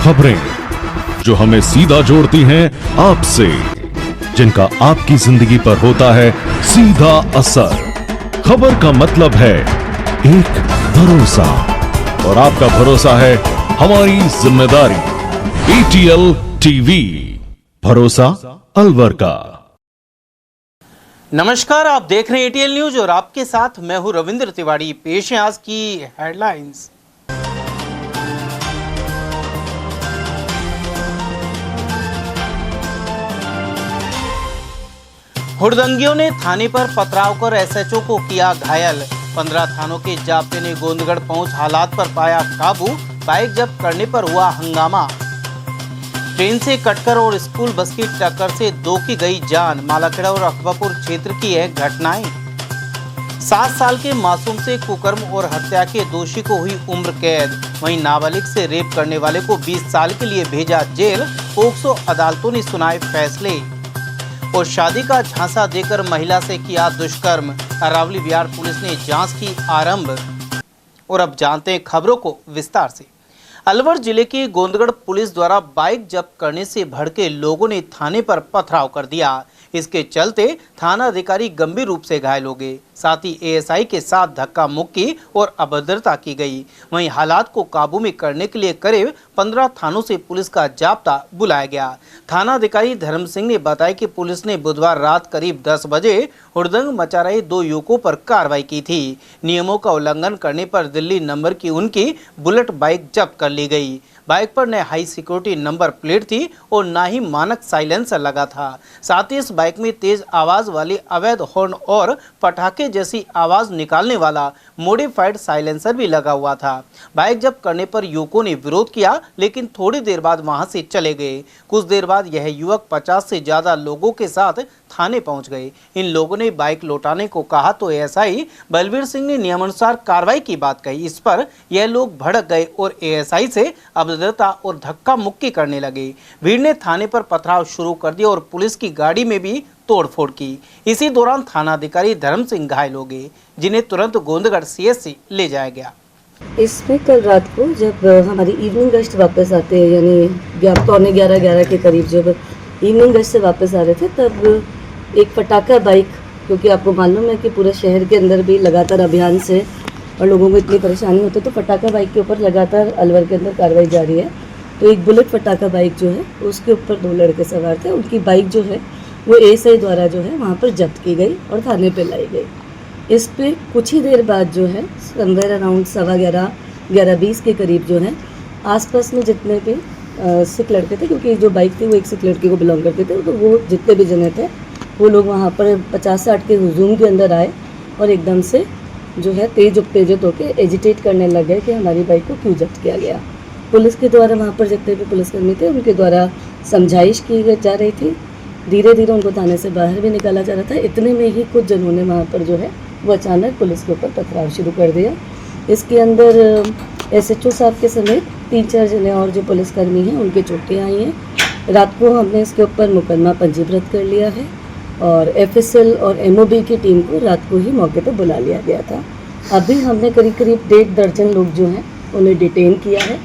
खबरें जो हमें सीधा जोड़ती हैं आपसे, जिनका आपकी जिंदगी पर होता है सीधा असर। खबर का मतलब है एक भरोसा, और आपका भरोसा है हमारी जिम्मेदारी। ATL टीवी, भरोसा अलवर का। नमस्कार, आप देख रहे हैं ATL न्यूज और आपके साथ मैं हूं रविंद्र तिवारी। पेश है आज की हेडलाइंस। हुड़दंगियों ने थाने पर पथराव कर SHO को किया घायल। 15 थानों के जाब्ते ने गोंदगढ़ पहुंच हालात पर पाया काबू। बाइक जब्त करने पर हुआ हंगामा। ट्रेन से कटकर और स्कूल बस की टक्कर से 2 की गई जान। मालाखेड़ा और अकबापुर क्षेत्र की है घटनाएं। 7 साल के मासूम से कुकर्म और हत्या के दोषी को हुई उम्र कैद। वहीं नाबालिग से रेप करने वाले को 20 साल के लिए भेजा जेल। पोक्सो अदालतों ने सुनाए फैसले। और शादी का झांसा देकर महिला से किया दुष्कर्म। अरावली बिहार पुलिस ने जांच की आरंभ। और अब जानते हैं खबरों को विस्तार से। अलवर जिले की गोंदगढ़ पुलिस द्वारा बाइक जब्त करने से भड़के लोगों ने थाने पर पथराव कर दिया। इसके चलते थाना अधिकारी गंभीर रूप से घायल हो गए। साथ ही ASI के साथ धक्का मुक्की और अभद्रता की गई। वहीं हालात को काबू में करने के लिए करीब 15 थानों से पुलिस का जाब्ता बुलाया गया। थाना अधिकारी धर्म सिंह ने बताया कि पुलिस ने बुधवार रात करीब 10 बजे हुड़दंग मचा रहे 2 युवकों पर कार्रवाई की थी। नियमों का उल्लंघन करने पर दिल्ली नंबर की उनकी बुलेट बाइक जब्त कर ली गई। बाइक पर न हाई सिक्योरिटी नंबर प्लेट थी और न ही मानक साइलेंसर लगा था। साथ ही इस बाइक में तेज आवाज वाली अवैध हॉर्न और पटाखे जैसी आवाज निकालने वाला मॉडिफाइड साइलेंसर भी लगा हुआ था। बाइक जब्त करने पर युवकों ने विरोध किया, लेकिन थोड़ी देर बाद वहां से चले गए। कुछ देर बाद यह युवक 50 से ज्यादा लोगों के साथ थाने पहुंच गए। इन लोगों ने बाइक लौटाने को कहा तो ASI बलबीर सिंह ने नियमानुसार कार्रवाई की बात कही। इस पर यह लोग भड़क गए और ASI से अभद्रता और धक्का मुक्की करने लगे। भीड़ ने थाने पर पथराव शुरू कर दिया और पुलिस की गाड़ी में भी तोड़फोड़ की। इसी दौरान थाना अधिकारी धर्म सिंह घायल हो गए, जिन्हें तुरंत गोंदगढ़ CSC ले जाया गया। इसमें कल रात को जब हमारी इवनिंग गश्त वापस आते हैं, यानी 11:45 के करीब जब इवनिंग गश्त से वापस आ रहे थे, तब एक पटाखा बाइक, क्योंकि आपको मालूम है कि पूरे शहर के अंदर भी लगातार अभियान से और लोगों को इतनी परेशानी होती है, तो पटाखा बाइक के ऊपर लगातार अलवर के अंदर कार्रवाई जारी है। तो एक बुलेट पटाखा बाइक जो है उसके ऊपर 2 लड़के सवार थे। उनकी बाइक जो है वो ASI द्वारा जो है वहाँ पर जब्त की गई और थाने पे लाई गई। इस पे कुछ ही देर बाद जो है समवेयर अराउंड 11:20 के करीब जो है आसपास में जितने भी सिख लड़के थे, क्योंकि जो बाइक थी वो एक सिख लड़के को बिलोंग करते थे, तो वो जितने भी जने थे वो लोग वहाँ पर 50-60 के हुजूम के अंदर आए और एकदम से जो है तेज उत्तेजित होकर एजिटेट करने लग गए कि हमारी बाइक को क्यों जब्त किया गया। पुलिस के द्वारा वहाँ पर जितने भी पुलिसकर्मी थे उनके द्वारा समझाइश की जा रही थी। धीरे धीरे उनको थाने से बाहर भी निकाला जा रहा था। इतने में ही कुछ जनों ने वहाँ पर जो है वो अचानक पुलिस के ऊपर पथराव शुरू कर दिया। इसके अंदर SHO साहब के समेत 3-4 जने और जो पुलिसकर्मी हैं उनके चोटें आई हैं। रात को हमने इसके ऊपर मुकदमा पंजीबृत कर लिया है और FSL और MOB की टीम को रात को ही मौके पर बुला लिया गया था। अभी हमने करीब 1.5 दर्जन लोग जो हैं उन्हें डिटेन किया है।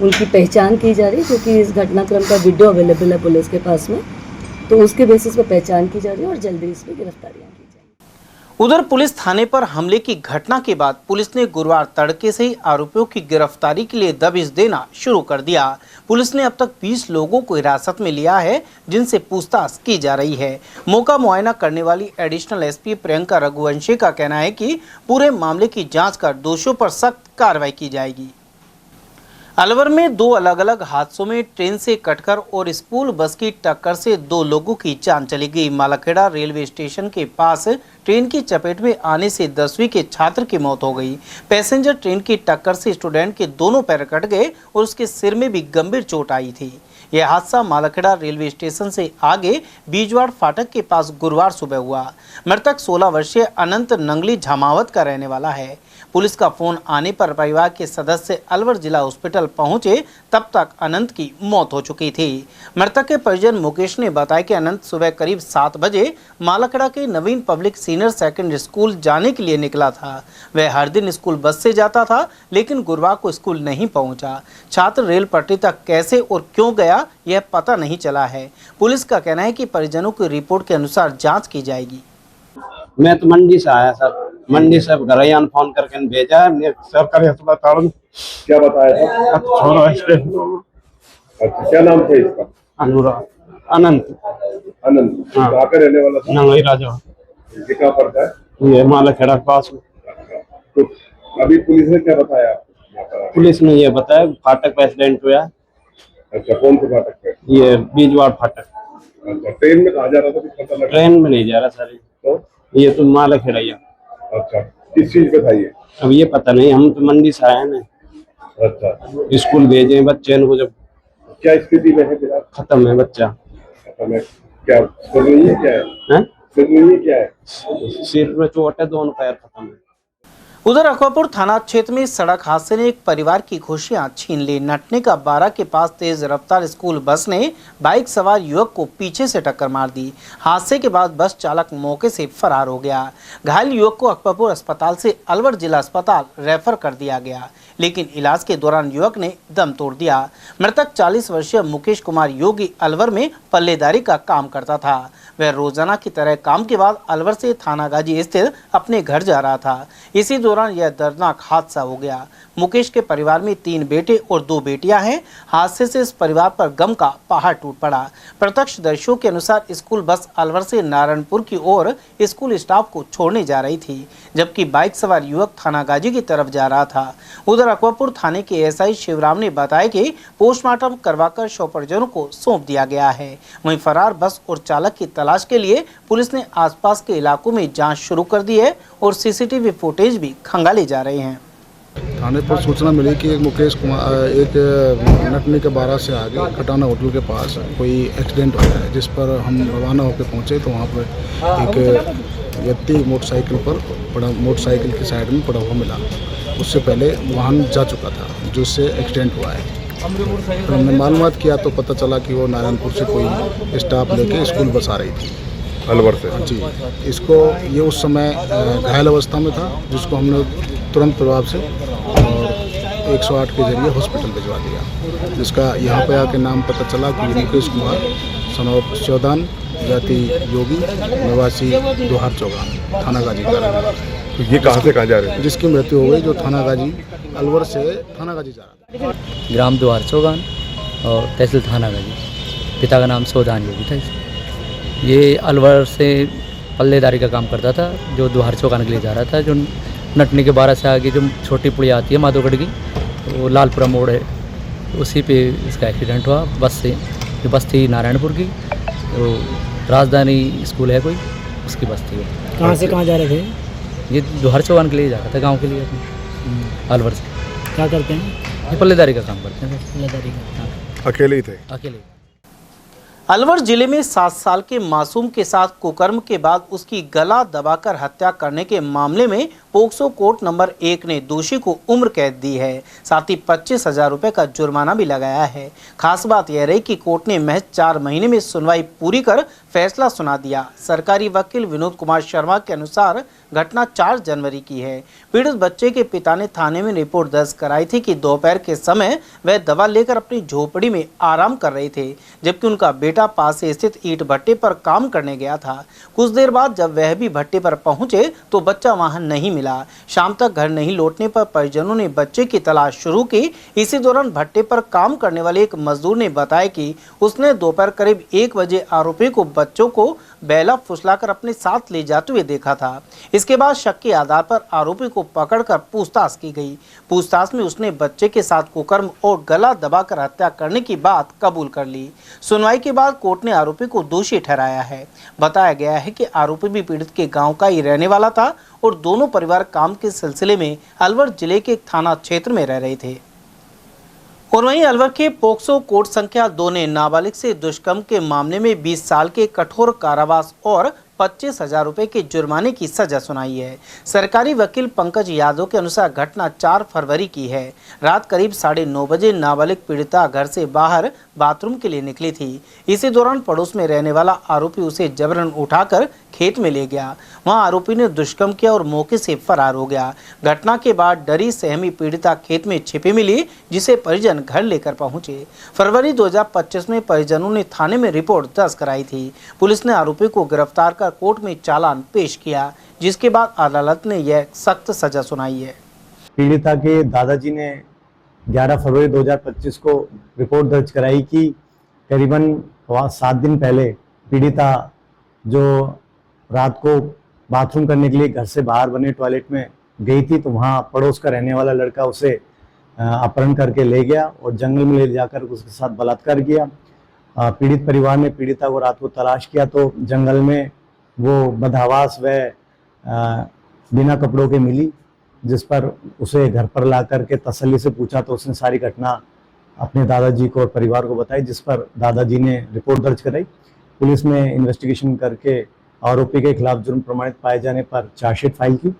उनकी पहचान की जा रही है, क्योंकि इस घटनाक्रम का वीडियो अवेलेबल है पुलिस के पास में, तो उसके बेसिस पर पहचान की जा रही है और जल्दी इसमें गिरफ्तारियां की जाएंगी। उधर पुलिस थाने पर हमले की घटना के बाद पुलिस ने गुरुवार तड़के से ही आरोपियों की गिरफ्तारी के लिए दबिश देना शुरू कर दिया। पुलिस ने अब तक 20 लोगों को हिरासत में लिया है, जिनसे पूछताछ की जा रही है। मौका मुआयना करने वाली एडिशनल SP प्रियंका रघुवंशी का कहना है कि पूरे मामले की जांच कर दोषियों पर सख्त कार्रवाई की जाएगी। अलवर में 2 अलग अलग हादसों में ट्रेन से कटकर और स्कूल बस की टक्कर से 2 लोगों की जान चली गई। मालाखेड़ा रेलवे स्टेशन के पास ट्रेन की चपेट में आने से 10वीं के छात्र की मौत हो गई। पैसेंजर ट्रेन की टक्कर से स्टूडेंट के दोनों पैर कट गए और उसके सिर में भी गंभीर चोट आई थी। यह हादसा मालाखेड़ा रेलवे स्टेशन से आगे बीजवाड़ फाटक के पास गुरुवार सुबह हुआ। मृतक 16 वर्षीय अनंत नंगली झामावत का रहने वाला है। पुलिस का फोन आने पर परिवार के सदस्य अलवर जिला हॉस्पिटल पहुंचे, तब तक अनंत की मौत हो चुकी थी। मृतक के परिजन मुकेश ने बताया कि अनंत सुबह करीब 7 बजे मालाखेड़ा के नवीन पब्लिक सीनियर सेकेंडरी स्कूल जाने के लिए निकला था। वह हर दिन स्कूल बस से जाता था, लेकिन गुरुवार को स्कूल नहीं पहुंचा। छात्र रेल पटरी तक कैसे और क्यों गया, यह पता नहीं चला है। पुलिस का कहना है कि परिजनों की रिपोर्ट के अनुसार जांच की जाएगी। मैं तो मंडी से आया सर, मंडी से घर फोन करके भेजा है सरकारी अस्पताल। क्या बताया था? छोड़ो इसके। अच्छा, क्या नाम था इसका? अनुराग अनंत। अनंत। हाँ। कहाँ का रहने वाला था? नंगई राजा। ये कहाँ पड़ता है? ये मालाखेड़ा के पास। तो अभी पुलिस ने क्या बताया? पुलिस ने ये बताया फाटक पे एक्सीडेंट हुआ है। अच्छा, कौन से फाटक पे? ये बीजवाड़ फाटक। अच्छा, ट्रेन में कहाँ जा रहा था कुछ पता लगा? ट्रेन में नहीं जा रहा सर, तो ये तो मालाखेड़ा। अच्छा, किस चीज पे था ये? अब ये पता नहीं, हम तो मंडी से आए ना। अच्छा, स्कूल भेजे बच्चे को, जब क्या स्थिति में है फिलहाल? खत्म है बच्चा। खत्म है क्या? सुन रही है क्या है? हैं? सुन रही है क्या है? सिर में चोट है, दोनों पैर खत्म है। उधर अकबरपुर थाना क्षेत्र में सड़क हादसे ने एक परिवार की खुशियां छीन ली। नटनी का 12 के पास तेज रफ्तार स्कूल बस ने बाइक सवार युवक को पीछे से टक्कर मार दी। हादसे के बाद बस चालक मौके से फरार हो गया। घायल युवक को अकबरपुर अस्पताल से अलवर जिला अस्पताल रेफर कर दिया गया, लेकिन इलाज के दौरान युवक ने दम तोड़ दिया। मृतक 40 वर्षीय मुकेश कुमार योगी अलवर में पल्लेदारी का काम करता था। वह रोजाना की तरह काम के बाद अलवर से थानागाजी स्थित अपने घर जा रहा था। इसी दौरान यह दर्दनाक हादसा हो गया। मुकेश के परिवार में 3 बेटे और 2 बेटियां हैं। हादसे से इस परिवार पर गम का पहाड़ टूट पड़ा। प्रत्यक्षदर्शियों के अनुसार स्कूल बस अलवर से नारायणपुर की ओर स्कूल स्टाफ को छोड़ने जा रही थी, जबकि बाइक सवार युवक थानागाजी की तरफ जा रहा था। उधर अकबरपुर थाने के एसआई शिवराम ने बताया कि पोस्टमार्टम करवाकर शव परिजनों को सौंप दिया गया है। वहीं फरार बस और चालक की तलाश के लिए पुलिस ने आसपास के इलाकों में जांच शुरू कर दी है और सीसीटीवी फुटेज भी खंगाले जा रहे हैं। थाने पर सूचना मिली कि एक मुकेश कुमार एक नटनी के 12 से आगे खटाना होटल के पास कोई एक्सीडेंट हुआ है, जिस पर हम रवाना होकर पहुंचे तो वहां पर एक व्यक्ति मोटरसाइकिल की साइड में पड़ा हुआ मिला। उससे पहले वाहन जा चुका था जिससे एक्सीडेंट हुआ है। तो हमने मालूमात किया तो पता चला कि वो नारायणपुर से कोई स्टाफ लेके स्कूल बस आ रही थी अलवर से। जी, इसको ये उस समय घायल अवस्था में था, जिसको हमने तुरंत प्रभाव से और 108 के जरिए हॉस्पिटल भिजवा दिया। जिसका यहाँ पे आके नाम पता चला कि मुकेश कुमार सन ऑफ चौदान जाति योगी निवासी दोहार चौगान थानागाजी का रहने वाला है। तो ये कहाँ से कहाँ जा रहे हैं? जिसकी मृत्यु हो गई, जो थानागाजी अलवर से थानागाजी जा रहा था। ग्राम दोहार चौगान और तहसील थानागाजी। पिता का नाम चौदान योगी था। ये अलवर से पल्लेदारी का काम करता था, जो दोहार चौगान के लिए जा रहा था। जो नटनी के 12 से आगे जो छोटी पुलिया आती है माधोगढ़ की, वो लालपुरा मोड़ है, उसी पे इसका एक्सीडेंट हुआ बस से। जो बस थी नारायणपुर की, तो राजधानी स्कूल है कोई, उसकी बस थी। कहाँ से कहाँ जा रहे थे? ये दोहार चौगान के लिए जा रहा था, गाँव के लिए अपने अलवर से। क्या करते हैं? ये पल्लेदारी का काम करते हैं। पल्लेदारी का। अकेले ही थे? अकेले। अलवर जिले में 7 साल के मासूम के साथ कुकर्म के बाद उसकी गला दबाकर हत्या करने के मामले में पोक्सो कोर्ट नंबर 1 ने दोषी को उम्र कैद दी है। साथ ही 25,000 रुपये का जुर्माना भी लगाया है। खास बात यह रही कि कोर्ट ने महज 4 महीने में सुनवाई पूरी कर फैसला सुना दिया। सरकारी वकील विनोद कुमार शर्मा के अनुसार घटना 4 जनवरी की है। पीड़ित बच्चे के पिता ने थाने में रिपोर्ट दर्ज कराई थी कि दोपहर के समय वह दवा लेकर अपनी झोपड़ी में आराम कर रहे थे, जबकि उनका बेटा पास से स्थित ईंट भट्टे पर काम करने गया था। कुछ देर बाद जब वह भी भट्टे पर पहुंचे तो बच्चा वहां नहीं मिला। शाम तक घर नहीं लौटने पर परिजनों ने बच्चे की तलाश शुरू की। इसी दौरान भट्टे पर काम करने वाले एक मजदूर ने बताया कि उसने दोपहर करीब 1 बजे आरोपी को बच्चों को बैला फुसलाकर अपने साथ ले जाते हुए देखा था। इसके बाद शक के आधार पर आरोपी को पकड़कर पूछताछ की गई। पूछताछ में उसने बच्चे के साथ कुकर्म और गला दबाकर हत्या करने की बात कबूल कर ली। सुनवाई के बाद कोर्ट ने आरोपी को दोषी ठहराया है। बताया गया है कि आरोपी भी पीड़ित के गांव का ही रहने वाला था और दोनों परिवार काम के सिलसिले में अलवर जिले के थाना क्षेत्र में रह रहे थे। और वहीं अलवर के पोक्सो कोर्ट संख्या 2 ने नाबालिग से दुष्कर्म के मामले में 20 साल के कठोर कारावास और 25,000 रुपए के जुर्माने की सजा सुनाई है। सरकारी वकील पंकज यादव के अनुसार घटना 4 फरवरी की है। रात करीब 9:30 बजे नाबालिग पीड़िता घर से बाहर बाथरूम के लिए निकली थी। इसी दौरान पड़ोस में रहने वाला आरोपी उसे जबरन उठाकर खेत में ले गया। वहां आरोपी ने दुष्कर्म किया और मौके से फरार हो गया। घटना के बाद डरी सहमी पीड़िता खेत में छिपी मिली, जिसे परिजन घर लेकर पहुंचे। फरवरी 2025 में परिजनों ने थाने में रिपोर्ट दर्ज कराई थी। पुलिस ने आरोपी को गिरफ्तार कर कोर्ट में चालान पेश किया, जिसके बाद अदालत ने यह सख्त सजा सुनाई है। पीड़िता के दादाजी ने 11 फरवरी 2025 को रिपोर्ट दर्ज कराई कि करीबन 7 दिन पहले पीड़िता जो रात को बाथरूम करने के लिए घर से बाहर बने टॉयलेट में गई थी, तो वहाँ पड़ोस का रहने वाला लड़का उसे अपहरण करके ले गया और जंगल में ले जाकर उसके साथ बलात्कार किया। पीड़ित परिवार ने पीड़िता को रात को तलाश किया तो जंगल में वो बदहवास व बिना कपड़ों के मिली, जिस पर उसे घर पर ला करके तसल्ली से पूछा तो उसने सारी घटना अपने दादाजी को और परिवार को बताई, जिस पर दादाजी ने रिपोर्ट दर्ज कराई। पुलिस ने इन्वेस्टिगेशन करके आरोपी के खिलाफ जुर्म प्रमाणित पाए जाने पर चार्जशीट फाइल की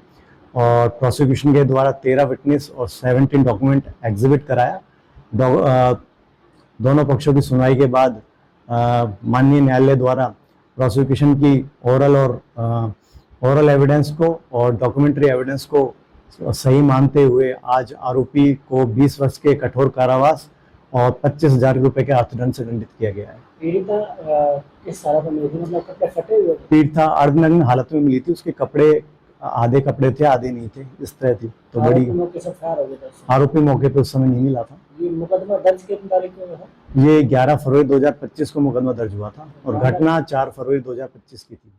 और प्रोसिक्यूशन के द्वारा 13 विटनेस और 17 डॉक्यूमेंट एग्जिबिट कराया। दोनों पक्षों की सुनवाई के बाद माननीय न्यायालय द्वारा प्रोसिक्यूशन की ओरल एविडेंस को और डॉक्यूमेंट्री एविडेंस को सही मानते हुए आज आरोपी को 20 वर्ष के कठोर कारावास और 25,000 रुपए के अर्थदंड से दंडित किया गया है। पीड़िता किस तरह पर मिली थी, मतलब कपड़े फटे हुए थे? पीड़िता अर्धनग्न हालत में मिली थी। उसके कपड़े आधे कपड़े थे, आधे नहीं थे, इस तरह थी। तो बड़ी आरोपी मौके पर उस समय नहीं मिला था। ये मुकदमा दर्ज कितनी तारीख को हुआ? ये 11 फरवरी 2025 को मुकदमा दर्ज हुआ था और घटना 4 फरवरी 2025 की थी।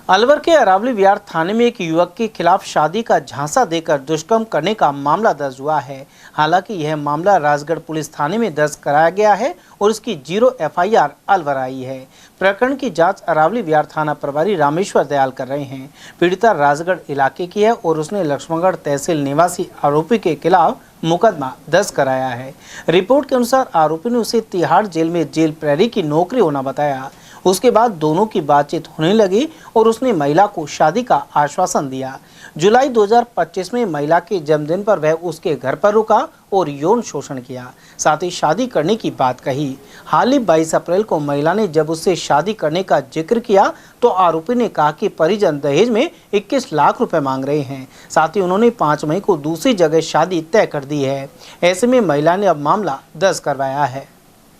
अलवर के अरावली विहार थाने में एक युवक के खिलाफ शादी का झांसा देकर दुष्कर्म करने का मामला दर्ज हुआ है। हालांकि यह मामला राजगढ़ पुलिस थाने में दर्ज कराया गया है और इसकी 0 FIR अलवर आई है। प्रकरण की जांच अरावली विहार थाना प्रभारी रामेश्वर दयाल कर रहे हैं। पीड़िता राजगढ़ इलाके की है और उसने लक्ष्मणगढ़ तहसील निवासी आरोपी के खिलाफ मुकदमा दर्ज कराया है। रिपोर्ट के अनुसार आरोपी ने उसे तिहाड़ जेल में जेल प्रहरी की नौकरी होना बताया। उसके बाद दोनों की बातचीत होने लगी और उसने महिला को शादी का आश्वासन दिया। जुलाई 2025 में महिला के जन्मदिन पर वह उसके घर पर रुका और यौन शोषण किया, साथ ही शादी करने की बात कही। हाल ही 22 अप्रैल को महिला ने जब उससे शादी करने का जिक्र किया तो आरोपी ने कहा कि परिजन दहेज में 21 लाख रुपए मांग रहे हैं। साथ ही उन्होंने 5 मई को दूसरी जगह शादी तय कर दी है। ऐसे में महिला ने अब मामला दर्ज करवाया है।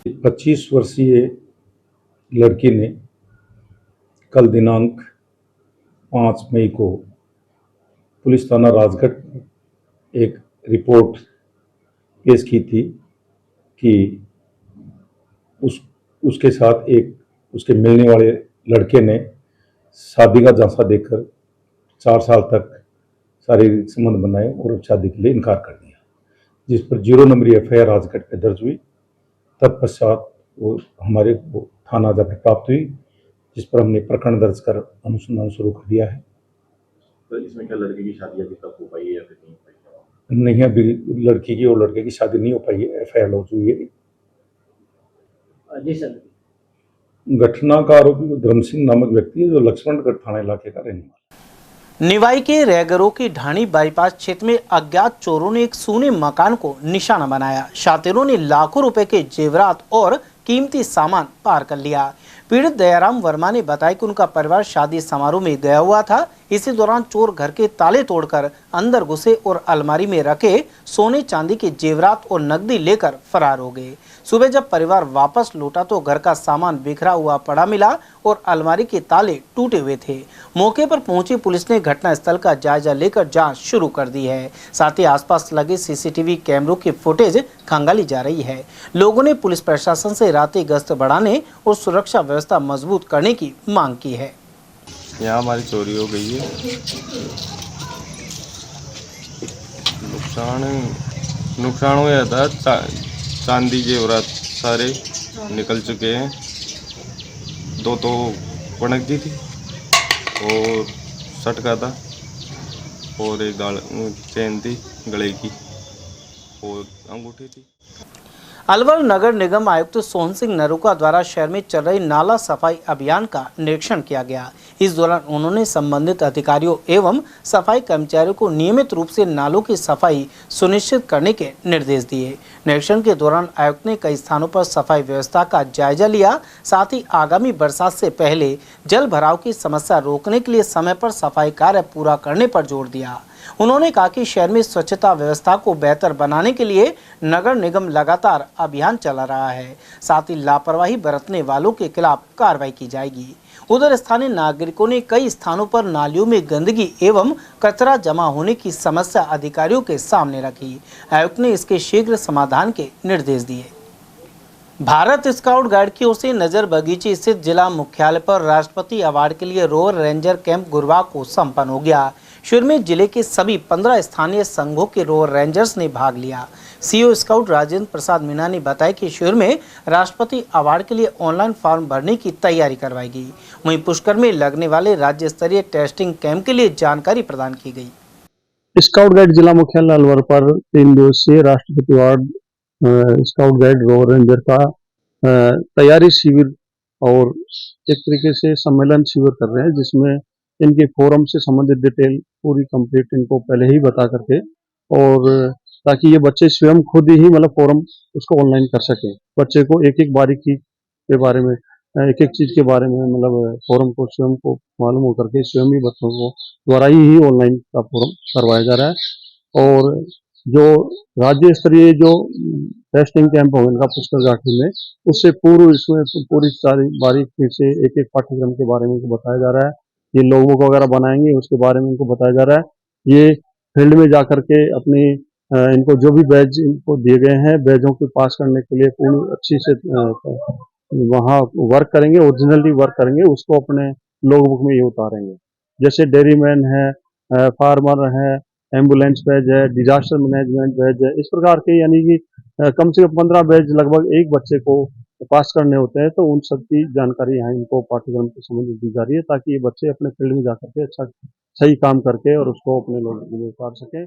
25 वर्षीय लड़की ने कल दिनांक 5 मई को पुलिस थाना राजगढ़ एक रिपोर्ट पेश की थी कि उसके साथ एक उसके मिलने वाले लड़के ने शादी का झांसा देकर 4 साल तक शारीरिक संबंध बनाए और शादी के लिए इनकार कर दिया, जिस पर 0 नंबरी FIR राजगढ़ पे दर्ज हुई। तत्पश्चात वो हमारे थाना जब प्राप्त हुई, जिस पर हमने प्रकरण दर्ज कर अनुसंधान शुरू कर दिया है। तो इसमें क्या लड़के की शादी अभी तक हो पाई है या फिर नहीं हो पाई? नहीं, अभी लड़की की और लड़के की शादी नहीं हो पाई है। FIR लॉन्च हुई है। जी सर। घटना का आरोपी धर्म सिंह नामक व्यक्ति है, जो लक्ष्मणगढ़ थाना इलाके का रहने वाला है। निवाई के रैगरों की ढाणी बाईपास क्षेत्र में अज्ञात चोरों ने एक सूने मकान को निशाना बनाया। शातिरों ने लाखों रुपए के जेवरात और कीमती सामान पार कर लिया। पीड़ित दयाराम वर्मा ने बताया कि उनका परिवार शादी समारोह में गया हुआ था। इसी दौरान चोर घर के ताले तोड़कर अंदर घुसे और अलमारी में रखे सोने चांदी के जेवरात और नकदी लेकर फरार हो गए। सुबह जब परिवार वापस लौटा तो घर का सामान बिखरा हुआ पड़ा मिला और अलमारी के ताले टूटे हुए थे। मौके पर पहुंची पुलिस ने घटनास्थल का जायजा लेकर जांच शुरू कर दी है। साथ ही आसपास लगे CCTV कैमरों की फुटेज खंगाली जा रही है। लोगों ने पुलिस प्रशासन से रात्रि गश्त बढ़ाने और सुरक्षा व्यवस्था मजबूत करने की मांग की है। यहाँ हमारी चोरी हो गई है। नुकसान हो गया था। चांदी जेवरात सारे निकल चुके हैं। 2 तो पणक दी थी और सटका था और एक चेन थी गले की और अंगूठी थी। अलवर नगर निगम आयुक्त सोहन सिंह नरूका द्वारा शहर में चल रही नाला सफाई अभियान का निरीक्षण किया गया। इस दौरान उन्होंने संबंधित अधिकारियों एवं सफाई कर्मचारियों को नियमित रूप से नालों की सफाई सुनिश्चित करने के निर्देश दिए। निरीक्षण के दौरान आयुक्त ने कई स्थानों पर सफाई व्यवस्था का जायजा लिया, साथ ही आगामी बरसात से पहले जल भराव की समस्या रोकने के लिए समय पर सफाई कार्य पूरा करने पर जोर दिया। उन्होंने कहा कि शहर में स्वच्छता व्यवस्था को बेहतर बनाने के लिए नगर निगम लगातार अभियान चला रहा है, साथ ही लापरवाही बरतने वालों के खिलाफ कार्रवाई की जाएगी। उधर स्थानीय नागरिकों ने कई स्थानों पर नालियों में गंदगी एवं कचरा जमा होने की समस्या अधिकारियों के सामने रखी। आयुक्त ने इसके शीघ्र समाधान के निर्देश दिए। भारत स्काउट गाइड की ओर से नजर बगीचे स्थित जिला मुख्यालय पर राष्ट्रपति अवार्ड के लिए रोवर रेंजर कैंप गुरुवार को संपन्न हो गया। शिविर में जिले के सभी 15 स्थानीय संघों के रोवर रेंजर्स ने भाग लिया। सीईओ स्काउट राजेंद्र प्रसाद मीणा ने बताया कि शिविर में राष्ट्रपति अवार्ड के लिए ऑनलाइन फॉर्म भरने की तैयारी करवाई गई। वहीं पुष्कर में लगने वाले राज्य स्तरीय टेस्टिंग कैंप के लिए जानकारी प्रदान की गई। स्काउट गाइड जिला मुख्यालय अलवर पर 3 दिवसीय राष्ट्रपति award scout guide rover ranger का तैयारी शिविर और एक तरीके से सम्मेलन शिविर कर रहे हैं, जिसमें इनके फोरम से संबंधित डिटेल पूरी कंप्लीट इनको पहले ही बता करके, और ताकि ये बच्चे स्वयं खुद ही मतलब फोरम उसको ऑनलाइन कर सके। बच्चे को एक एक बारीकी के बारे में, एक एक चीज के बारे में मतलब फोरम को स्वयं को मालूम हो करके स्वयं ही बच्चों को द्वारा ही ऑनलाइन का फोरम करवाया जा रहा है। और जो राज्य स्तरीय जो टेस्टिंग कैंप होगा इनका पुष्कर घाटी में, उससे पूर्व इसमें पूरी सारी बारीकी से एक एक पाठ्यक्रम के बारे में इनको बताया जा रहा है। ये लोगों को वगैरह बनाएंगे उसके बारे में इनको बताया जा रहा है। ये फील्ड में जा करके अपनी इनको जो भी बैच इनको दिए गए हैं, बैचों को पास करने के लिए पूरी अच्छी से वहाँ वर्क करेंगे, ओरिजिनली वर्क करेंगे, उसको अपने लॉग बुक में ये उतारेंगे। जैसे डेयरीमैन है, फार्मर है, एम्बुलेंस बैच है, डिजास्टर मैनेजमेंट बैच है, इस प्रकार के यानी कि कम से कम 15 बैच लगभग एक बच्चे को पास करने होते हैं। तो उन सब की जानकारी यहाँ इनको पाठ्यक्रम के संबंध दी जा रही है, ताकि ये बच्चे अपने फील्ड में जाकर के अच्छा सही काम करके और उसको अपने लोग में उतार सकें।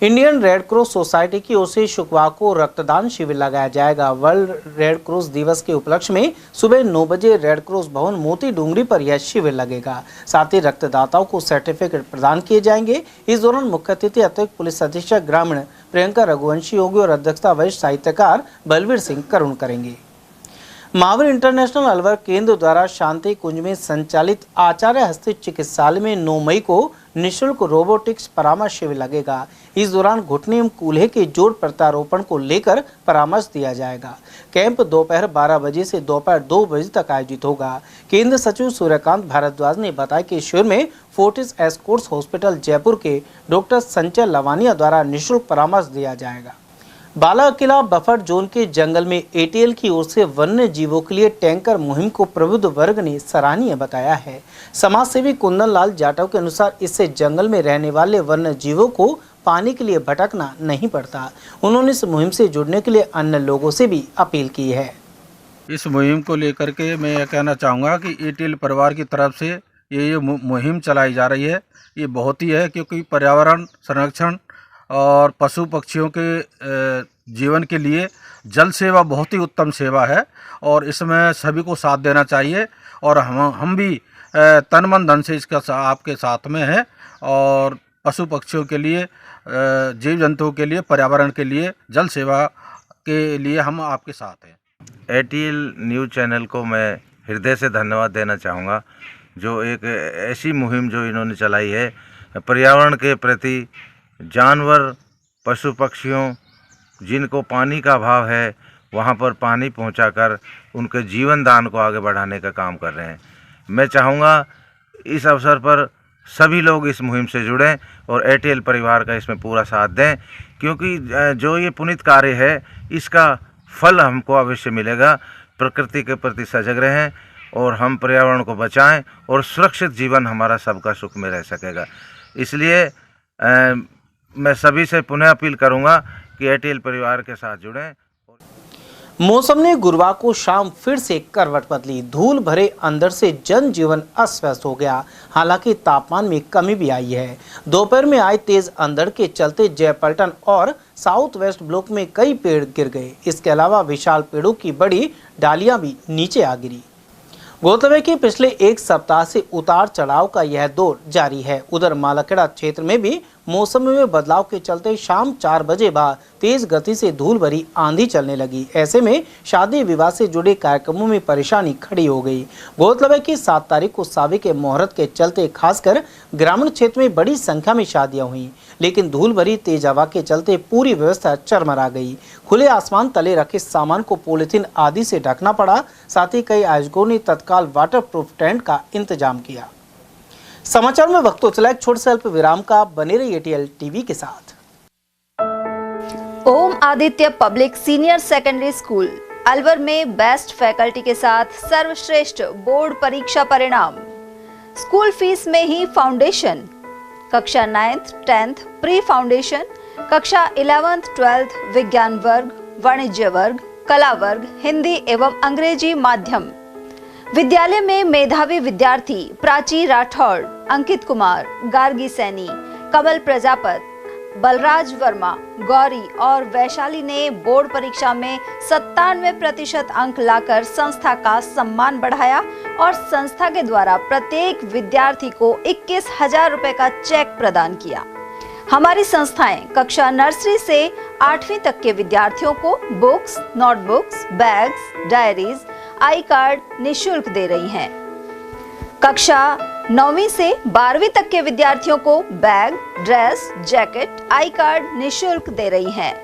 इंडियन रेड क्रॉस सोसाइटी की ओर से शुक्रवार को रक्तदान शिविर लगाया जाएगा। वर्ल्ड रेड क्रॉस दिवस के उपलक्ष्य में सुबह 9 बजे रेड क्रॉस भवन मोती डूंगरी पर यह शिविर लगेगा। साथ ही रक्तदाताओं को सर्टिफिकेट प्रदान किए जाएंगे। इस दौरान मुख्य अतिथि अतिरिक्त पुलिस अधीक्षक ग्रामीण प्रियंका रघुवंशी होगी और अध्यक्षता वरिष्ठ साहित्यकार बलवीर सिंह करुण करेंगे। महावीर इंटरनेशनल अलवर केंद्र द्वारा शांति कुंज में संचालित आचार्य हस्ती चिकित्सालय में 9 मई को निःशुल्क रोबोटिक्स परामर्श शिविर लगेगा। इस दौरान घुटने एवं कूल्हे के जोड़ प्रत्यारोपण को लेकर परामर्श दिया जाएगा। कैंप दोपहर 12 बजे से दोपहर 2 बजे तक आयोजित होगा। केंद्र सचिव सूर्यकांत भारद्वाज ने बताया कि शिविर में फोर्टिस एस्कॉर्ट्स हॉस्पिटल जयपुर के डॉक्टर संजय लवानिया द्वारा निःशुल्क परामर्श दिया जाएगा। बाला किला बफर जोन के जंगल में एटीएल की ओर से वन्य जीवों के लिए टैंकर मुहिम को प्रबुद्ध वर्ग ने सराहनीय बताया है। समाज सेवी कुंदन लाल जाटव के अनुसार इससे जंगल में रहने वाले वन्य जीवों को पानी के लिए भटकना नहीं पड़ता। उन्होंने इस मुहिम से जुड़ने के लिए अन्य लोगों से भी अपील की है। इस मुहिम को लेकर के मैं यह कहना चाहूँगा कि एटीएल परिवार की तरफ से ये मुहिम चलाई जा रही है, ये बहुत ही है, क्योंकि पर्यावरण संरक्षण और पशु पक्षियों के जीवन के लिए जल सेवा बहुत ही उत्तम सेवा है और इसमें सभी को साथ देना चाहिए। और हम भी तन मन धन से इसका आपके साथ में है और पशु पक्षियों के लिए, जीव जंतुओं के लिए, पर्यावरण के लिए, जल सेवा के लिए हम आपके साथ हैं। एटीएल न्यूज़ चैनल को मैं हृदय से धन्यवाद देना चाहूँगा, जो एक ऐसी मुहिम जो इन्होंने चलाई है पर्यावरण के प्रति, जानवर पशु पक्षियों जिनको पानी का अभाव है वहाँ पर पानी पहुँचाकर उनके जीवन दान को आगे बढ़ाने का काम कर रहे हैं। मैं चाहूँगा इस अवसर पर सभी लोग इस मुहिम से जुड़ें और एटीएल परिवार का इसमें पूरा साथ दें, क्योंकि जो ये पुनीत कार्य है इसका फल हमको अवश्य मिलेगा। प्रकृति के प्रति सजग रहें और हम पर्यावरण को बचाएं और सुरक्षित जीवन हमारा सबका सुख में रह सकेगा। इसलिए मैं सभी से पुनः अपील करूंगा कि एटीएल परिवार के साथ जुड़ें। मौसम ने गुरुवार को शाम फिर से करवट बदली। धूल भरे अंदर से जनजीवन अस्त व्यस्त हो गया। हालांकि तापमान में कमी भी आई है। दोपहर में आई तेज अंधड़ के चलते जयपलटन और साउथ वेस्ट ब्लॉक में कई पेड़ गिर गए। इसके अलावा विशाल पेड़ों की बड़ी डालियां भी नीचे आ गिरी। गौरतलब है कि पिछले एक सप्ताह से उतार चढ़ाव का यह दौर जारी है। उधर मालाखेड़ा क्षेत्र में भी मौसम में बदलाव के चलते शाम 4 बजे बाद तेज गति से धूल भरी आंधी चलने लगी। ऐसे में शादी विवाह से जुड़े कार्यक्रमों में परेशानी खड़ी हो गई। गौरतलब है कि 7 तारीख को सावे के मुहूर्त के चलते खासकर ग्रामीण क्षेत्र में बड़ी संख्या में शादियां हुई, लेकिन धूल भरी तेज हवा के चलते पूरी व्यवस्था चरमरा गई। खुले आसमान तले रखे सामान को पॉलीथीन आदि से ढकना पड़ा। साथ ही कई आयोजकों ने तत्काल वाटर प्रूफ टेंट का इंतजाम किया। समाचार में वक्त तो चला एक छोटे से अल्प विराम का। बने रहिए एटीएल टीवी के साथ। Om Aditya public senior secondary school Alwar में बेस्ट फैकल्टी के साथ सर्वश्रेष्ठ बोर्ड परीक्षा परिणाम। स्कूल फीस में ही फाउंडेशन, कक्षा 9th 10th प्री फाउंडेशन, कक्षा 11th 12th विज्ञान वर्ग, वाणिज्य वर्ग, कला वर्ग, हिंदी एवं अंग्रेजी माध्यम। विद्यालय में मेधावी विद्यार्थी प्राची राठौड़, अंकित कुमार, गार्गी सैनी, कमल प्रजापत, बलराज वर्मा, गौरी और वैशाली ने बोर्ड परीक्षा में 97% अंक लाकर संस्था का सम्मान बढ़ाया और संस्था के द्वारा प्रत्येक विद्यार्थी को 21,000 रुपए का चेक प्रदान किया। हमारी संस्थाएं कक्षा नर्सरी से 8वीं तक के विद्यार्थियों को बुक्स, नोटबुक्स, बैग्स, डायरीज, आई कार्ड निःशुल्क दे रही हैं। कक्षा 9वीं से 12वीं तक के विद्यार्थियों को bag, dress, jacket, I card निःशुल्क दे रही हैं।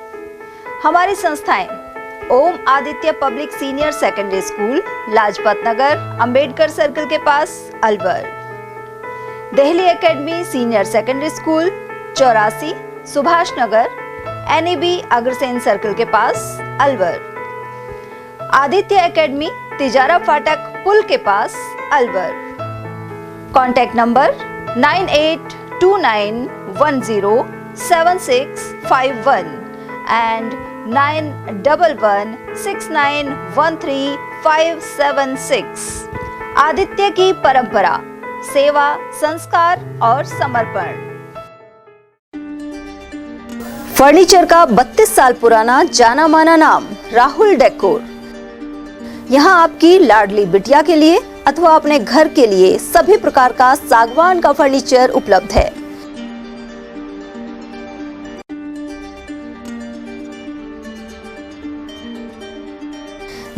हमारी संस्थाएं Om Aditya public senior secondary school, Lajpat Nagar, Ambedkar circle के पास, Alwar. Delhi academy senior secondary school, 84, Subhash Nagar, NEB Agrasen circle के पास, अलवर। आदित्य एकेडमी तिजारा फाटक पुल के पास, Alwar. Contact number 9829107651 and 9116913576। Aditya की परंपरा, सेवा, संस्कार और समर्पण। फर्नीचर का 32 साल पुराना जाना माना नाम राहुल डेकोर। यहाँ आपकी लाडली बिटिया के लिए अथवा अपने घर के लिए सभी प्रकार का सागवान का फर्नीचर उपलब्ध है।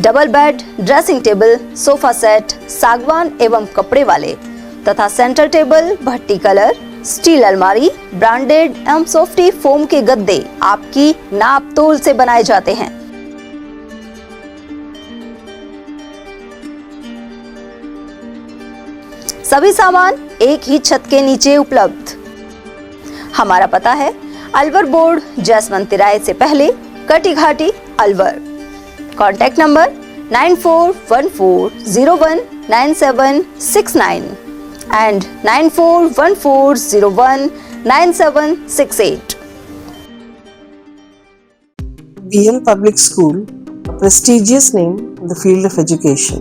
Double bed, dressing table, sofa set सागवान एवं कपड़े वाले तथा सेंटर टेबल, भट्टी कलर, स्टील अलमारी, ब्रांडेड एवं सॉफ्टी फोम के गद्दे आपकी नाप तोल से बनाए जाते हैं। सभी सामान एक ही छत के नीचे उपलब्ध। हमारा पता है अलवर बोर्ड, जैसमंत तिराहे से पहले, Kati Ghati, Alwar. Contact number 9414019769 and 9414019768. BL Public School, a prestigious name in the field of education.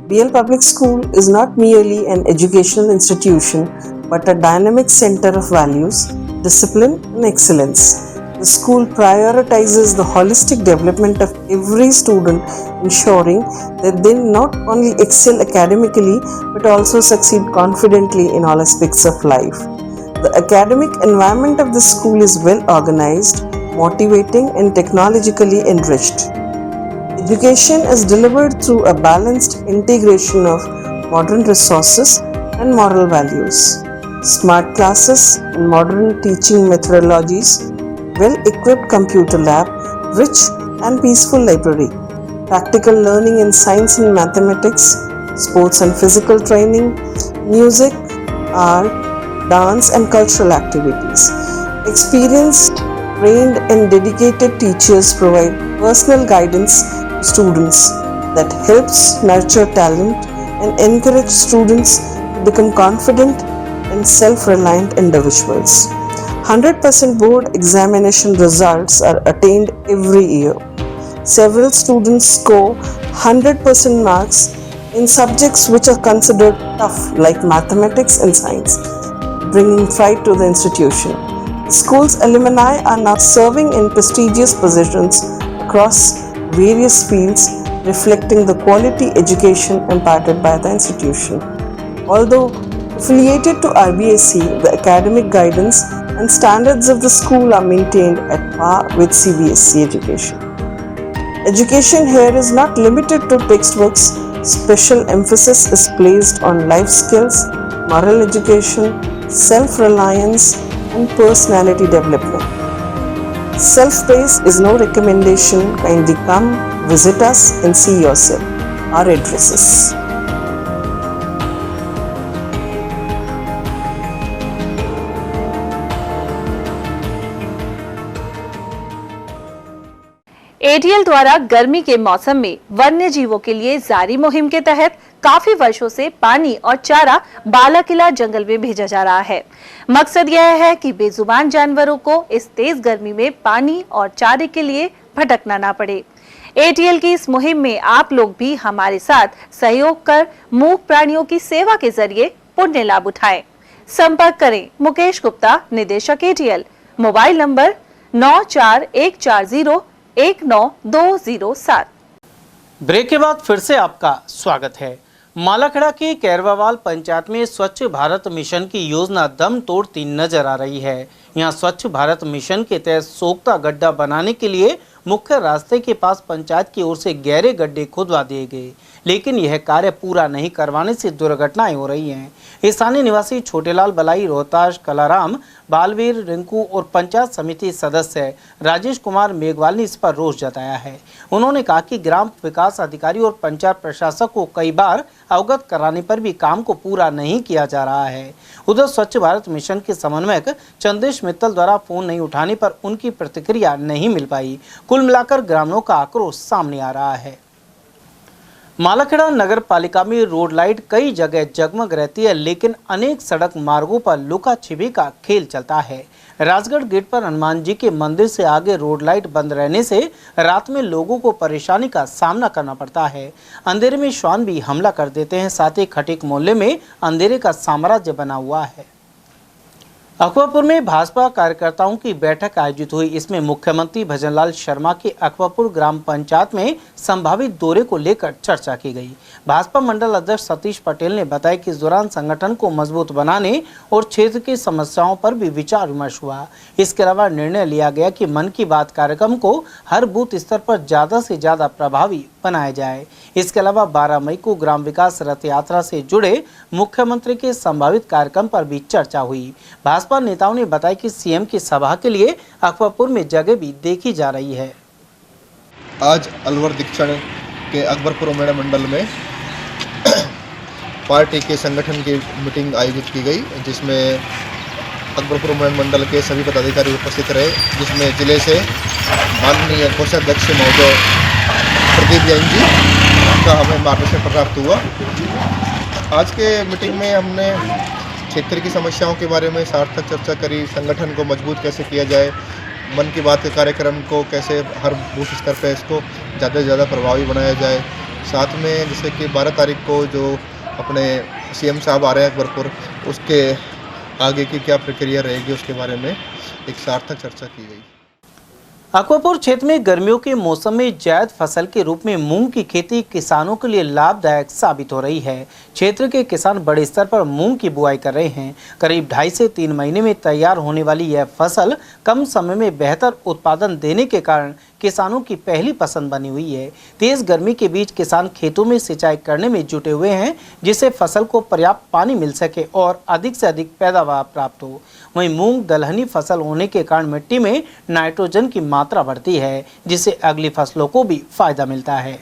BL Public School is not merely an educational institution but a dynamic center of values, discipline and excellence. The school prioritizes the holistic development of every student, ensuring that they not only excel academically but also succeed confidently in all aspects of life. The academic environment of the school is well organized, motivating and technologically enriched. Education is delivered through a balanced integration of modern resources and moral values. Smart classes and modern teaching methodologies, well-equipped computer lab, rich and peaceful library, practical learning in science and mathematics, sports and physical training, music, art, dance and cultural activities. Experienced, trained and dedicated teachers provide personal guidance to students that helps nurture talent and encourage students to become confident and self-reliant individuals. 100% board examination results are attained every year. several students score 100% marks in subjects which are considered tough like mathematics and science, bringing pride to the institution. The school's alumni are now serving in prestigious positions across various fields, reflecting the quality education imparted by the institution. Although affiliated to RBSC, the academic guidance and standards of the school are maintained at par with CBSE education. Education here is not limited to textbooks. Special emphasis is placed on life skills, moral education, self-reliance, and personality development. Self-praise is no recommendation. Kindly come, visit us and see yourself. Our addresses. ATL द्वारा गर्मी के मौसम में वन्य जीवों के लिए जारी मुहिम के तहत काफी वर्षों से पानी और चारा बालाकिला जंगल में भेजा जा रहा है। मकसद यह है कि बेजुबान जानवरों को इस तेज गर्मी में पानी और चारे के लिए भटकना ना पड़े। एटीएल की इस मुहिम में आप लोग भी हमारे साथ सहयोग कर मूक प्राणियों की सेवा के जरिए पुण्य लाभ उठाएं। संपर्क करें मुकेश गुप्ता, निदेशक एटीएल, मोबाइल नंबर 9414019207। ब्रेक के बाद फिर से आपका स्वागत है। मालाखेड़ा के कैरवावाल पंचायत में स्वच्छ भारत मिशन की योजना दम तोड़ती नजर आ रही है। यहाँ स्वच्छ भारत मिशन के तहत सोख्ता गड्ढा बनाने के लिए मुख्य रास्ते के पास पंचायत की ओर से गहरे गड्ढे खुदवा दिए गए, लेकिन यह कार्य पूरा नहीं करवाने से दुर्घटनाएं हो रही हैं। स्थानीय निवासी छोटेलाल बलाई, रोहताश कलाराम, बालवीर रिंकू और पंचायत समिति सदस्य राजेश कुमार मेघवाल ने इस पर रोष जताया है। उन्होंने कहा कि ग्राम विकास अधिकारी और पंचायत प्रशासक को कई बार अवगत कराने पर भी काम को पूरा नहीं किया जा रहा है। उधर स्वच्छ भारत मिशन के समन्वयक चंदेश मित्तल द्वारा फोन नहीं उठाने पर उनकी प्रतिक्रिया नहीं मिल पाई। कुल मिलाकर ग्रामीणों का आक्रोश सामने आ रहा है। मालाखेड़ा नगर पालिका में रोड लाइट कई जगह जगमग रहती है, लेकिन अनेक सड़क मार्गों पर लुका छिपी का खेल चलता है। राजगढ़ गेट पर हनुमान जी के मंदिर से आगे रोड लाइट बंद रहने से रात में लोगों को परेशानी का सामना करना पड़ता है। अंधेरे में श्वान भी हमला कर देते हैं। साथ ही खटीक मोहल्ले में अंधेरे का साम्राज्य बना हुआ है। अकबरपुर में भाजपा कार्यकर्ताओं की बैठक आयोजित हुई। इसमें मुख्यमंत्री भजनलाल शर्मा के अकबरपुर ग्राम पंचायत में संभावित दौरे को लेकर चर्चा की गई। भाजपा मंडल अध्यक्ष सतीश पटेल ने बताया कि इस दौरान संगठन को मजबूत बनाने और क्षेत्र की समस्याओं पर भी विचार विमर्श हुआ। इसके अलावा निर्णय लिया गया कि मन की बात कार्यक्रम को हर बूथ स्तर पर ज्यादा से ज्यादा प्रभावी बनाया जाए। इसके अलावा 12 मई को ग्राम विकास रथ यात्रा से जुड़े मुख्यमंत्री के संभावित कार्यक्रम पर भी चर्चा हुई। भाजपा नेताओं ने बताया कि सीएम की सभा के लिए अकबरपुर में जगह भी देखी जा रही है। आज अलवर दीक्षण के अकबरपुर मंडल में पार्टी के संगठन की मीटिंग आयोजित की गई, जिसमें अकबरपुर मंडल के सभी पदाधिकारी उपस्थित रहे, जिसमें जिले से माननीय कोषाध्यक्ष महोदय प्रदीप जैन जी का हमें मार्गदर्शन प्राप्त हुआ। आज के मीटिंग में हमने क्षेत्र की समस्याओं के बारे में सार्थक चर्चा करी। संगठन को मजबूत कैसे किया जाए, मन की बात के कार्यक्रम को कैसे हर बूथ स्तर पर इसको ज़्यादा से ज़्यादा प्रभावी बनाया जाए। साथ में जैसे कि 12 तारीख को जो अपने सीएम साहब आ रहे हैं अकबरपुर, उसके आगे की क्या प्रक्रिया रहेगी उसके बारे में एक सार्थक चर्चा की गई। अकबरपुर क्षेत्र में गर्मियों के मौसम में जायद फसल के रूप में मूंग की खेती किसानों के लिए लाभदायक साबित हो रही है। क्षेत्र के किसान बड़े स्तर पर मूंग की बुआई कर रहे हैं। करीब 2.5 से 3 महीने में तैयार होने वाली यह फसल कम समय में बेहतर उत्पादन देने के कारण किसानों की पहली पसंद बनी हुई है। तेज गर्मी के बीच किसान खेतों में सिंचाई करने में जुटे हुए हैं, जिससे फसल को पर्याप्त पानी मिल सके और अधिक से अधिक पैदावार प्राप्त हो। वहीं मूंग दलहनी फसल होने के कारण मिट्टी में नाइट्रोजन की मात्रा बढ़ती है, जिससे अगली फसलों को भी फायदा मिलता है।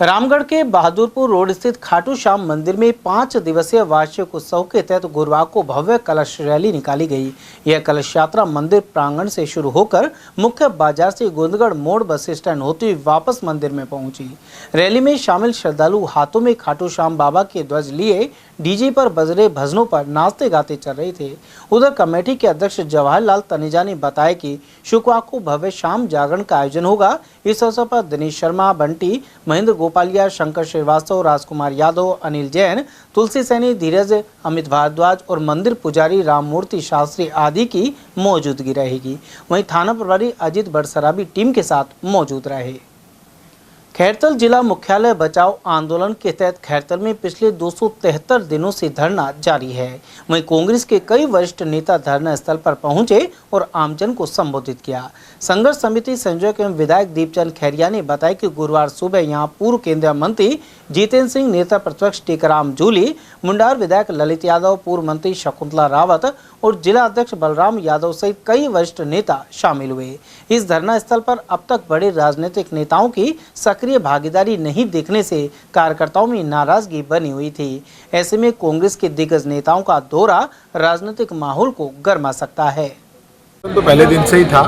रामगढ़ के बहादुरपुर रोड स्थित खाटू श्याम मंदिर में 5 दिवसीय वार्षिक उत्सव के तहत गुरुवार को भव्य कलश रैली निकाली गई। यह कलश यात्रा मंदिर प्रांगण से शुरू होकर मुख्य बाजार से गोंदगढ़ मोड़ बस स्टैंड होती हुई वापस मंदिर में पहुंची। रैली में शामिल श्रद्धालु हाथों में खाटू श्याम बाबा के ध्वज लिए डीजे पर बजरे भजनों पर नाचते गाते चल रहे थे। उधर कमेटी के अध्यक्ष जवाहरलाल तनेजा ने बताया कि शुक्रवार को भव्य शाम जागरण का आयोजन होगा। इस अवसर पर दिनेश शर्मा, बंटी, महेंद्र गोपालिया, शंकर श्रीवास्तव, राजकुमार यादव, अनिल जैन, तुलसी सैनी, धीरज, अमित भारद्वाज और मंदिर पुजारी राममूर्ति शास्त्री आदि की मौजूदगी रहेगी। वहीं थाना प्रभारी अजित बड़सराबी टीम के साथ मौजूद रहे। खैरतल जिला मुख्यालय बचाओ आंदोलन के तहत खैरतल में पिछले 273 दिनों से धरना जारी है। वहीं कांग्रेस के कई वरिष्ठ नेता धरना स्थल पर पहुंचे और आमजन को संबोधित किया। संघर्ष समिति संयोजक एवं विधायक दीपचंद खैरिया ने बताया कि गुरुवार सुबह यहां पूर्व केंद्रीय मंत्री जितेंद्र सिंह, नेता प्रतिपक्ष टीकाराम जूली, मुंडार विधायक ललित यादव, पूर्व मंत्री शकुंतला रावत और जिला अध्यक्ष बलराम यादव सहित कई वरिष्ठ नेता शामिल हुए। इस धरना स्थल पर अब तक बड़े राजनीतिक नेताओं की सक्रिय भागीदारी नहीं देखने से कार्यकर्ताओं में नाराजगी बनी हुई थी। ऐसे में कांग्रेस के दिग्गज नेताओं का दौरा राजनीतिक माहौल को गरमा सकता है। तो पहले दिन से ही था,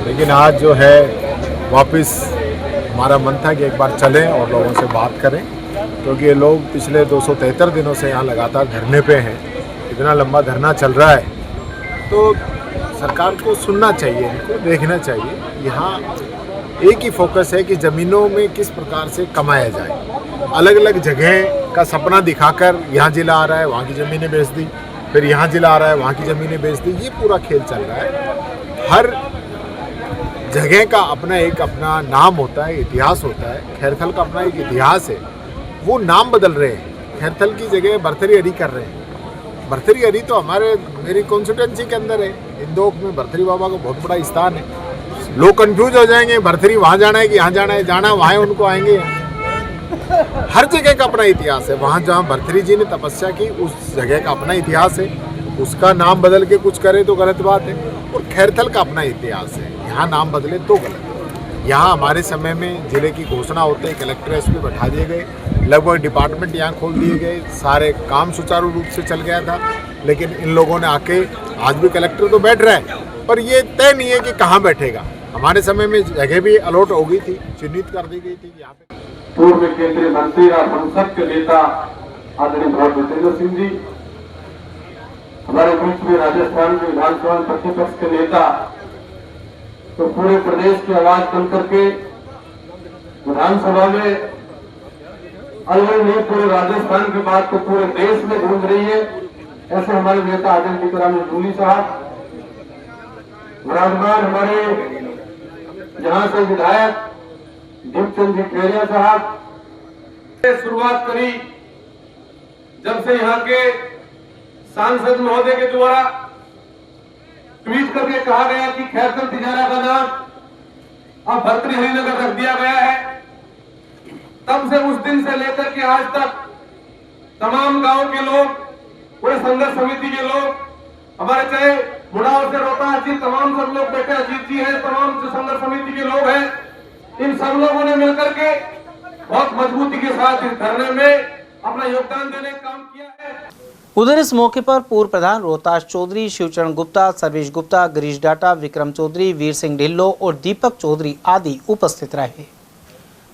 लेकिन आज जो है वापस हमारा मन था कि एक बार चलें और लोगों से बात करें, क्योंकि ये लोग पिछले 273 दिनों से यहाँ लगातार धरने पे हैं। इतना लंबा धरना चल रहा है तो सरकार को सुनना चाहिए, इनको देखना चाहिए। यहाँ एक ही फोकस है कि ज़मीनों में किस प्रकार से कमाया जाए। अलग अलग जगह का सपना दिखाकर यहाँ जिला आ रहा है, वहाँ की ज़मीनें बेच दी, फिर यहाँ जिला आ रहा है, वहाँ की ज़मीनें बेच दी। ये पूरा खेल चल रहा है। हर जगह का अपना नाम होता है, इतिहास होता है। खैरथल का अपना एक इतिहास है, वो नाम बदल रहे हैं। खैरथल की जगह भरथरी हरी कर रहे हैं। भरथरी हरी तो मेरी कॉन्स्टिट्यूंसी के अंदर है। इंदौर में भरथरी बाबा का बहुत बड़ा स्थान है। लोग कंफ्यूज हो जाएंगे, भरथरी वहाँ जाना है कि यहाँ जाना है, जाना वहाँ है, उनको आएंगे। हर जगह का अपना इतिहास है। वहाँ जहाँ भरथरी जी ने तपस्या की उस जगह का अपना इतिहास है। उसका नाम बदल के कुछ करे तो गलत बात है। और खैरथल का अपना इतिहास है, यहाँ नाम बदले तो गलत है। यहाँ हमारे समय में जिले की घोषणा होते ही कलेक्टर एसपी बैठा दिए गए, लगभग डिपार्टमेंट यहाँ खोल दिए गए, सारे काम सुचारू रूप से चल गया था। लेकिन इन लोगों ने आके, आज भी कलेक्टर तो बैठ रहा है पर ये तय नहीं है कि कहाँ बैठेगा। हमारे समय में जगह भी अलॉट हो गई थी, चिन्हित कर दी गई थी यहाँ पे। पूर्व केंद्रीय मंत्री और संसद के नेता आदरणीय भाई जितेंद्र सिंह जी, हमारे बीच में राजस्थान के विधानसभा प्रतिपक्ष के नेता, तो पूरे प्रदेश की आवाज बन करके विधानसभा में अलवर नहीं पूरे राजस्थान की बात तो पूरे देश में गूंज रही है। ऐसे हमारे नेता आदरणीय टीकाराम जूली साहब, विराजमान हमारे यहाँ से विधायक दीपचंद जी खैरिया साहब, शुरुआत करी जब से यहाँ के सांसद महोदय के द्वारा ट्वीट करके कहा गया कि खैरथल तिजारा का नाम अब भरतरी हरिनगर रख दिया गया है, तब से उस दिन से लेकर के आज तक तमाम गांव के लोग, पूरे संघर्ष समिति के लोग, हमारे चाहे बुढ़ाओ से रोता अजीत, तमाम सब लोग बैठे, अजीत जी हैं, तमाम जो संघर्ष समिति के लोग हैं, इन सब लोगों ने मिलकर के बहुत मजबूती के साथ इस धरने में अपना योगदान देने का काम किया है। उधर इस मौके पर पूर्व प्रधान रोहतास चौधरी, शिवचरण गुप्ता, सर्वेश गुप्ता, गिरीश डाटा, विक्रम चौधरी, वीर सिंह ढिल्लो और दीपक चौधरी आदि उपस्थित रहे।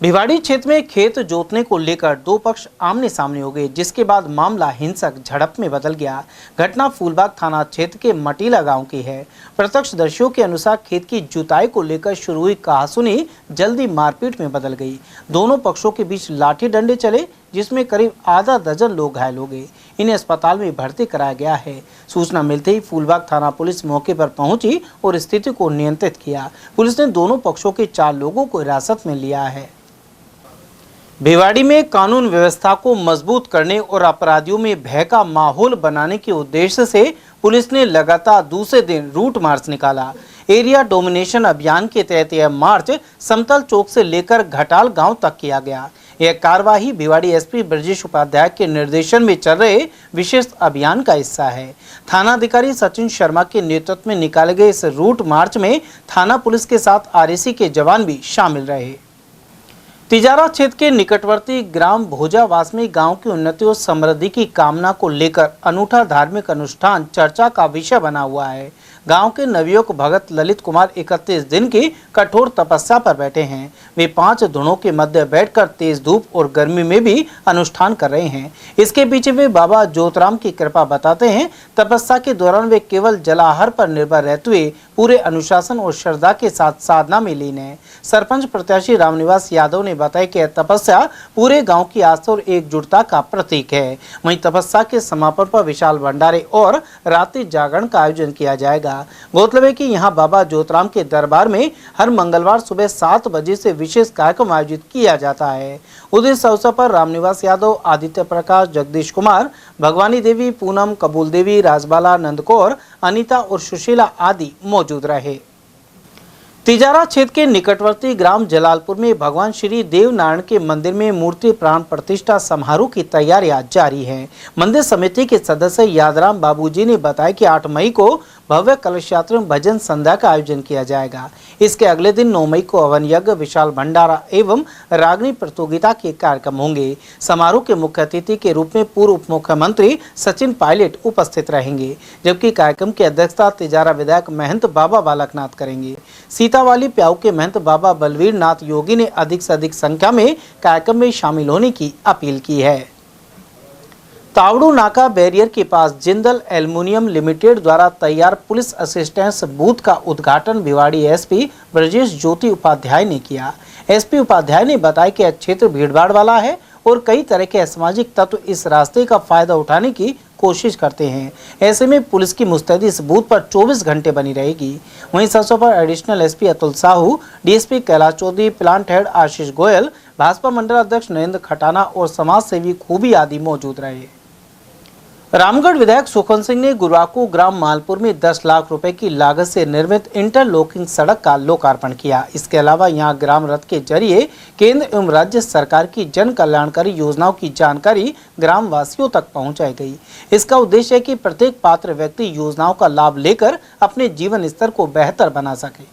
भिवाड़ी क्षेत्र में खेत जोतने को लेकर दो पक्ष आमने सामने हो गए, जिसके बाद मामला हिंसक झड़प में बदल गया। घटना फूलबाग थाना क्षेत्र के मटीला गांव की है। प्रत्यक्षदर्शियों के अनुसार खेत की जुताई को लेकर शुरू हुई कहासुनी जल्दी मारपीट में बदल गई। दोनों पक्षों के बीच लाठी डंडे चले, जिसमें करीब आधा दर्जन लोग घायल हो गए। इन्हें अस्पताल में भर्ती कराया गया है। सूचना मिलते ही फूलबाग थाना पुलिस मौके पर पहुंची और स्थिति को नियंत्रित किया। पुलिस ने दोनों पक्षों के 4 लोगों को हिरासत में लिया है। भिवाड़ी में कानून व्यवस्था को मजबूत करने और अपराधियों में भय का माहौल बनाने के उद्देश्य से पुलिस ने लगातार दूसरे दिन रूट मार्च निकाला। एरिया डोमिनेशन अभियान के तहत यह मार्च समतल चौक से लेकर घटाल गांव तक किया गया। यह कार्यवाही भिवाड़ी एसपी ब्रजेश उपाध्याय के निर्देशन में चल रहे विशेष अभियान का हिस्सा है। थानाधिकारी सचिन शर्मा के नेतृत्व में निकाले गए इस रूट मार्च में थाना पुलिस के साथ आरएसी के जवान भी शामिल रहे। तिजारा क्षेत्र के निकटवर्ती ग्राम भोजावास में गांव की उन्नति और समृद्धि की कामना को लेकर अनूठा धार्मिक अनुष्ठान चर्चा का विषय बना हुआ है। गांव के नवयुवक भगत ललित कुमार 31 दिन की कठोर तपस्या पर बैठे हैं। वे 5 धुनों के मध्य बैठकर तेज धूप और गर्मी में भी अनुष्ठान कर रहे हैं। इसके पीछे वे बाबा ज्योतराम की कृपा बताते हैं। तपस्या के दौरान वे केवल जलाहार पर निर्भर रहते हुए पूरे अनुशासन और श्रद्धा के साथ साधना में लीन है। सरपंच प्रत्याशी रामनिवास यादव ने बताया कि यह तपस्या पूरे गांव की आस्था और एकजुटता का प्रतीक है। वहीं तपस्या के समापन पर विशाल भंडारे और रात्रि जागरण का आयोजन किया जाएगा। गौरतलब है कि यहां बाबा ज्योतराम के दरबार में हर मंगलवार सुबह 7 बजे से विशेष कार्यक्रम आयोजित किया जाता है। उस अवसर पर रामनिवास यादव, आदित्य प्रकाश, जगदीश कुमार, भगवानी देवी, पूनम, कबूल देवी, राजबाला, नंदकौर, अनीता और सुशीला आदि मौजूद रहे। तिजारा क्षेत्र के निकटवर्ती ग्राम जलालपुर में भगवान श्री देवनारायण के मंदिर में मूर्ति प्राण प्रतिष्ठा समारोह की तैयारियां जारी हैं। मंदिर समिति के सदस्य यादराम बाबूजी ने बताया कि 8 मई को भव्य कलश यात्रा में भजन संध्या का आयोजन किया जाएगा। इसके अगले दिन 9 मई को हवन यज्ञ, विशाल भंडारा एवं रागनी प्रतियोगिता के कार्यक्रम होंगे। समारोह के मुख्य अतिथि के रूप में पूर्व उप मुख्यमंत्री सचिन पायलट उपस्थित रहेंगे, जबकि कार्यक्रम की अध्यक्षता तिजारा विधायक महंत बाबा बालकनाथ करेंगे। सीतावाली प्याऊ के महंत बाबा बलवीर नाथ योगी ने अधिक से अधिक संख्या में कार्यक्रम में शामिल होने की अपील की है। तावड़ू नाका बैरियर के पास जिंदल एल्युमिनियम लिमिटेड द्वारा तैयार पुलिस असिस्टेंस बूथ का उद्घाटन भिवाड़ी एसपी ब्रजेश ज्योति उपाध्याय ने किया। एसपी उपाध्याय ने बताया कि यह क्षेत्र भीड़भाड़ वाला है और कई तरह के असामाजिक तत्व इस रास्ते का फायदा उठाने की कोशिश करते हैं। ऐसे में पुलिस की मुस्तैदी इस बूथ पर 24 घंटे बनी रहेगी। वहीं इस अवसर पर additional SP Atul Sahu, DSP Kailash Chaudhary, plant head Ashish Goyal, Bhajpa मंडल अध्यक्ष नरेंद्र खटाना और समाज सेवी खूबी आदि मौजूद रहे। रामगढ़ विधायक सुखवंत सिंह ने गुरुवार को ग्राम मालपुर में 10 लाख रुपए की लागत से निर्मित इंटरलॉकिंग सड़क का लोकार्पण किया। इसके अलावा यहां ग्राम रथ के जरिए केंद्र एवं राज्य सरकार की जन कल्याणकारी योजनाओं की जानकारी ग्राम वासियों तक पहुंचाई गई। इसका उद्देश्य है कि प्रत्येक पात्र व्यक्ति योजनाओं का लाभ लेकर अपने जीवन स्तर को बेहतर बना सके।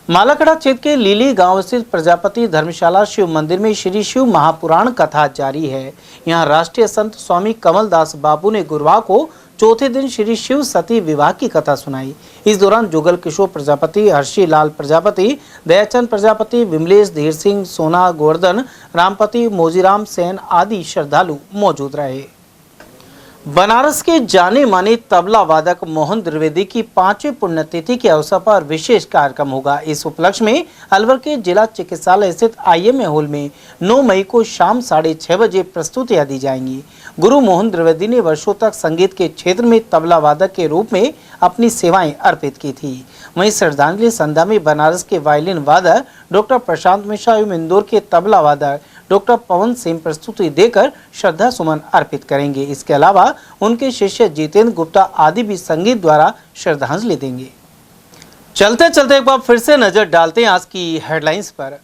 मालाखड़ा क्षेत्र के लीली गांव स्थित प्रजापति धर्मशाला शिव मंदिर में श्री शिव महापुराण कथा जारी है। यहां राष्ट्रीय संत स्वामी कमलदास बाबू ने गुरुवार को चौथे दिन श्री शिव सती विवाह की कथा सुनाई। इस दौरान जुगल किशोर प्रजापति, हर्षी लाल प्रजापति, दयाचंद प्रजापति, विमलेश, धीर सिंह, सोना, गोवर्धन, रामपति, मोजीराम सेन आदि श्रद्धालु मौजूद रहे। बनारस के जाने माने तबला वादक मोहन द्विवेदी की 5वीं पुण्यतिथि के अवसर पर विशेष कार्यक्रम होगा। इस उपलक्ष्य में अलवर के जिला चिकित्सालय स्थित IMA हॉल में 9 मई को शाम 6:30 बजे प्रस्तुतियां दी जाएंगी। गुरु मोहन द्विवेदी ने वर्षों तक संगीत के क्षेत्र में तबला वादक के रूप में अपनी सेवाएं अर्पित की थी। वहीं श्रद्धांजलि संध्या में बनारस के वायलिन वादक डॉक्टर प्रशांत मिश्रा एवं इंदौर के तबला वादक डॉक्टर पवन सिंह प्रस्तुति देकर श्रद्धा सुमन अर्पित करेंगे। इसके अलावा उनके शिष्य जितेंद्र गुप्ता आदि भी संगीत द्वारा श्रद्धांजलि देंगे। चलते चलते एक बार फिर से नजर डालते हैं आज की हेडलाइंस पर।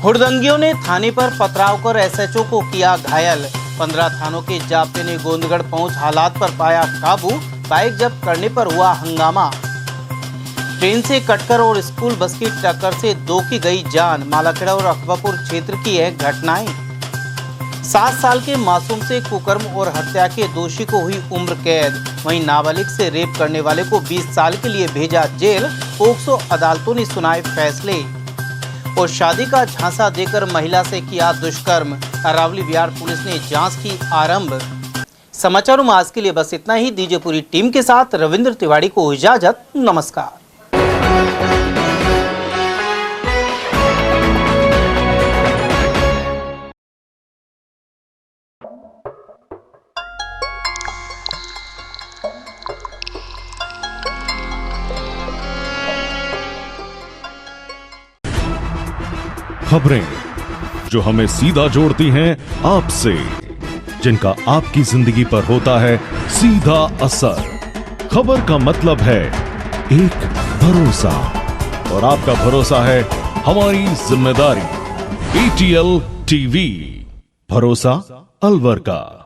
हुड़दंगियों ने थाने पर पथराव कर SHO को किया घायल। 15 थानों के जाब्ते ने गोंदगढ़ पहुंच हालात पर पाया काबू। बाइक जब्त करने पर हुआ हंगामा। ट्रेन से कटकर और स्कूल बस की टक्कर से 2 की गई जान। मालाखेड़ा और अकबरपुर क्षेत्र की है घटनाएं। 7 साल के मासूम से कुकर्म और हत्या के दोषी को हुई उम्र कैद। वहीं नाबालिग से रेप करने वाले को 20 साल के लिए भेजा जेल। पोक्सो अदालतों ने सुनाए फैसले। और शादी का झांसा देकर महिला से किया दुष्कर्म। अरावली बिहार पुलिस ने जांच की आरंभ। समाचारों में आज के लिए बस इतना ही। दीजिए पूरी टीम के साथ रविंद्र तिवारी को इजाजत। नमस्कार। खबरें जो हमें सीधा जोड़ती हैं आपसे, जिनका आपकी जिंदगी पर होता है सीधा असर। खबर का मतलब है एक भरोसा, और आपका भरोसा है हमारी जिम्मेदारी। ATL TV, भरोसा अलवर का।